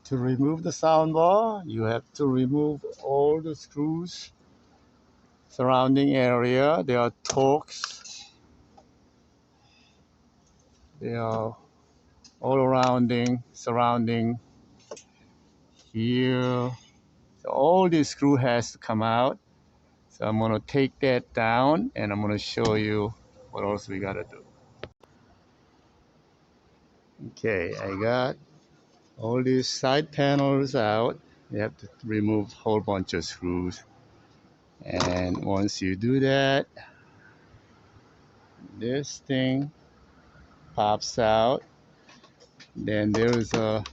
To remove the soundbar, you have to remove all the screws surrounding area. There are Torx. They are all surrounding here. So all this screw has to come out. So I'm gonna take that down and I'm gonna show you what else we gotta do. Okay, I got all these side panels out. You have to remove a whole bunch of screws. And once you do that, this thing pops out. Then there's a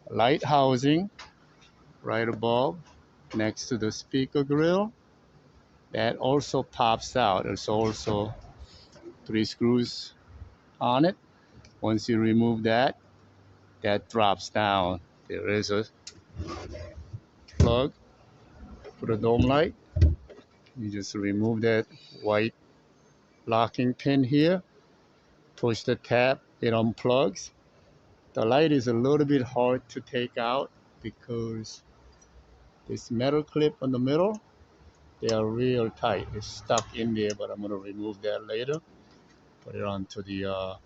light housing right above next to the speaker grill. That also pops out. There's also 3 screws on it. Once you remove that, that drops down. There is a plug for the dome light. You just remove that white locking pin here, push the tab, it unplugs. The light is a little bit hard to take out because this metal clip on the middle, they are real tight. It's stuck in there, but I'm gonna remove that later. Put it onto the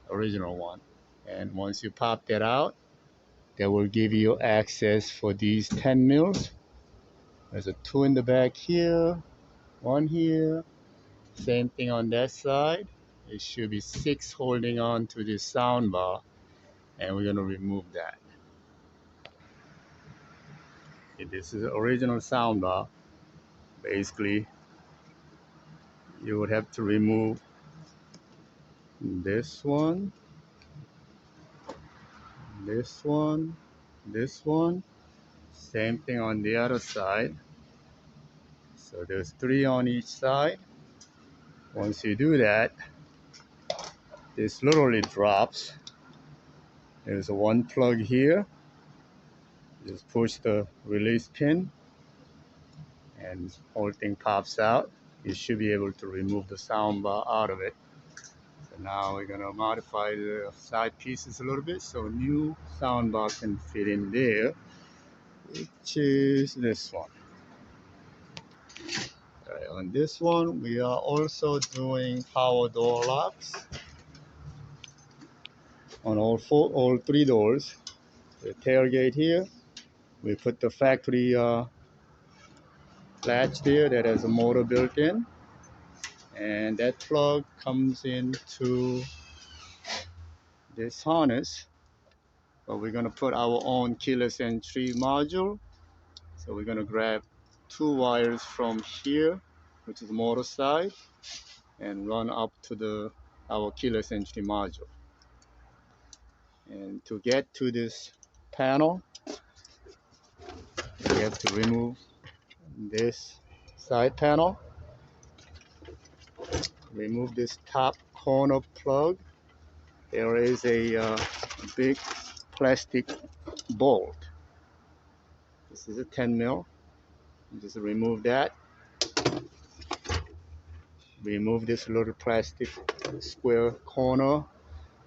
original one. And once you pop that out, that will give you access for these 10 mils. There's a 2 in the back here, 1 here. Same thing on that side. It should be 6 holding on to this sound bar, and we're gonna remove that. Okay, this is the original sound bar. Basically, you would have to remove this one, this one, this one. Same thing on the other side. So there's 3 on each side. Once you do that, this literally drops. There's a 1 plug here. Just push the release pin and the whole thing pops out. You should be able to remove the sound bar out of it. So now we're gonna modify the side pieces a little bit so a new sound bar can fit in there, which is this one. Right, on this one, we are also doing power door locks on all 3 doors. The tailgate here, we put the factory latch there that has a motor built in, and that plug comes into this harness. But we're going to put our own keyless entry module. So we're going to grab 2 wires from here, which is the motor side, and run up to our keyless entry module. And to get to this panel, we have to remove this side panel, remove this top corner plug. There is a big plastic bolt. This is a 10 mil. Just remove that. Remove this little plastic square corner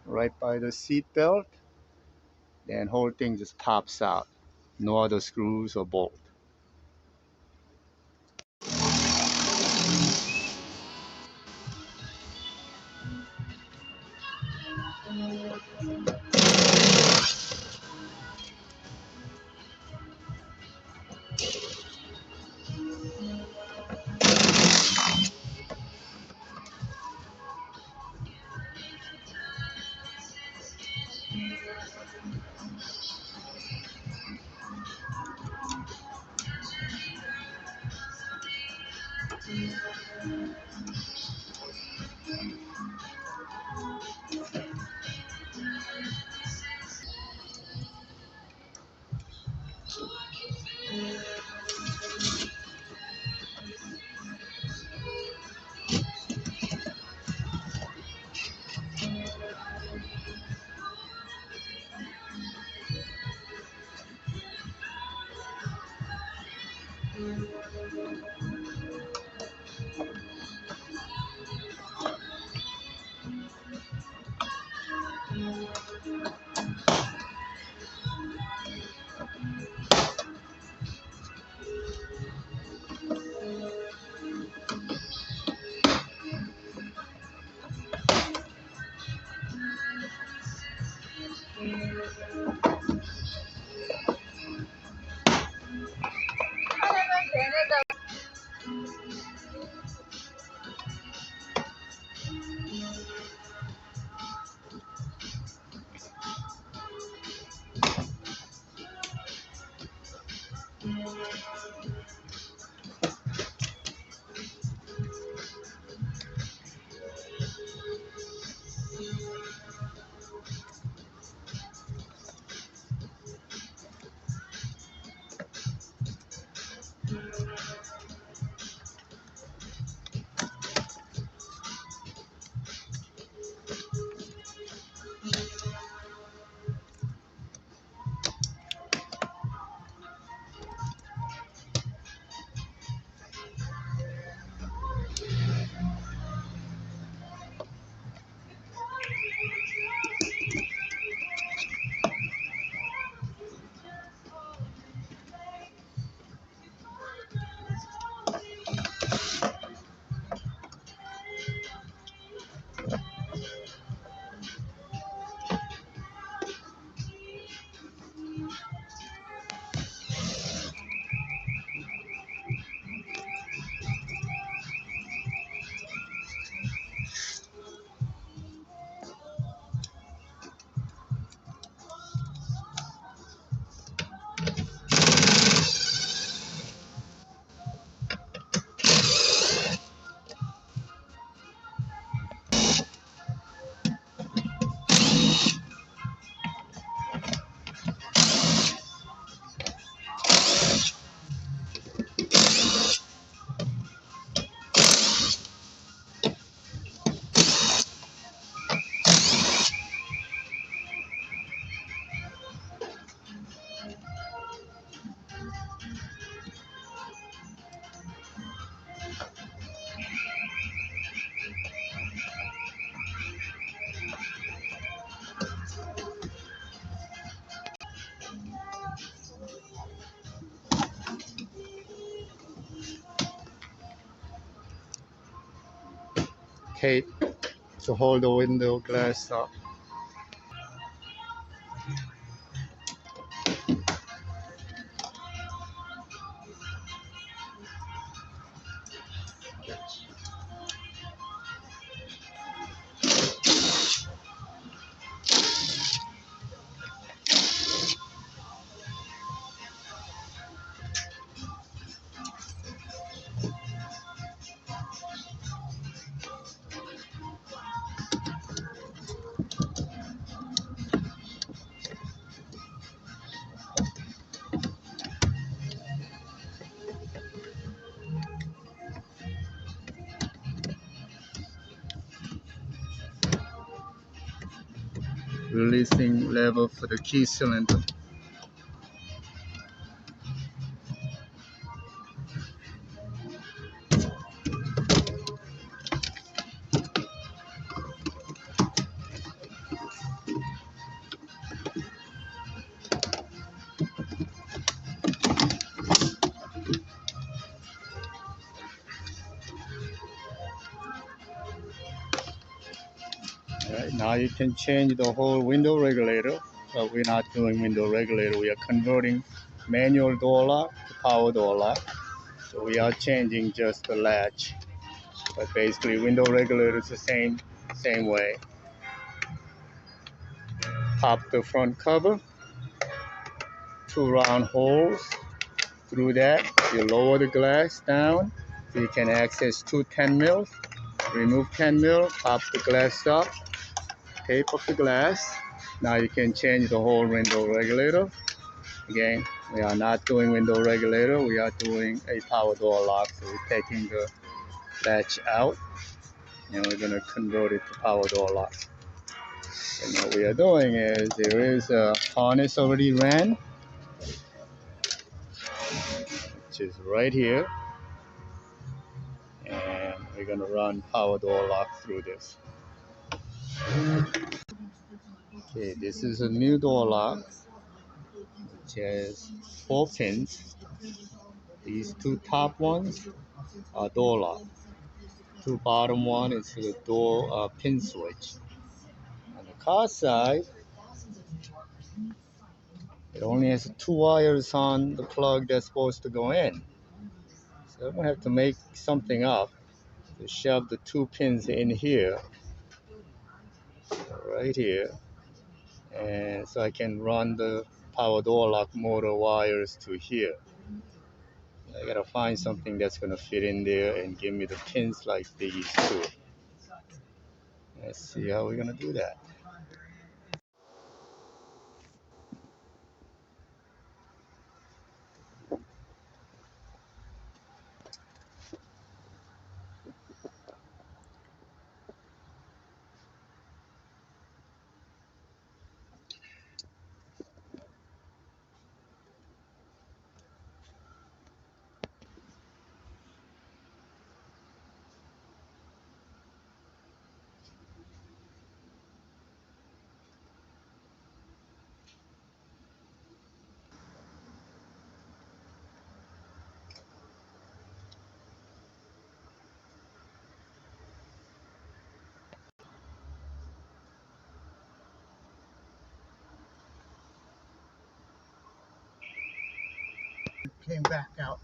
right by the seat belt. Then whole thing just pops out. No other screws or bolt. tape to hold the window glass up. Releasing lever for the key cylinder. All right, now you can change the whole window regulator, but we're not doing window regulator. We are converting manual door lock to power door lock. So we are changing just the latch, but basically window regulator is the same way. Pop the front cover, 2 round holes. Through that, you lower the glass down so you can access 2 10 mils. Remove 10 mil, pop the glass up, tape up the glass. Now you can change the whole window regulator. Again, we are not doing window regulator, we are doing a power door lock. So we're taking the latch out and we're gonna convert it to power door lock. And what we are doing is there is a harness already ran, which is right here. And we're gonna run power door lock through this. Okay, this is a new door lock, which has 4 pins. These 2 top ones are door lock. 2 bottom one is the door pin switch. On the car side, it only has 2 wires on the plug that's supposed to go in. So I'm gonna have to make something up to shove the 2 pins in here, right here, and so I can run the power door lock motor wires to here. I gotta find something that's gonna fit in there and give me the pins like these too. Let's see how we're gonna do that. Came back out.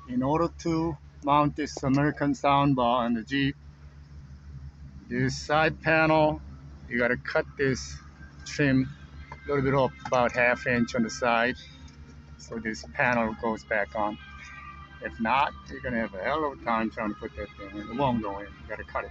In order to mount this American soundbar on the Jeep, this side panel, you gotta cut this trim a little bit off, about ½ inch on the side, so this panel goes back on. If not, you're gonna have a hell of a time trying to put that thing in. It won't go in. You gotta cut it.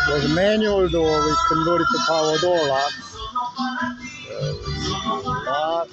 It was a manual door. We converted to power door lock. Lock.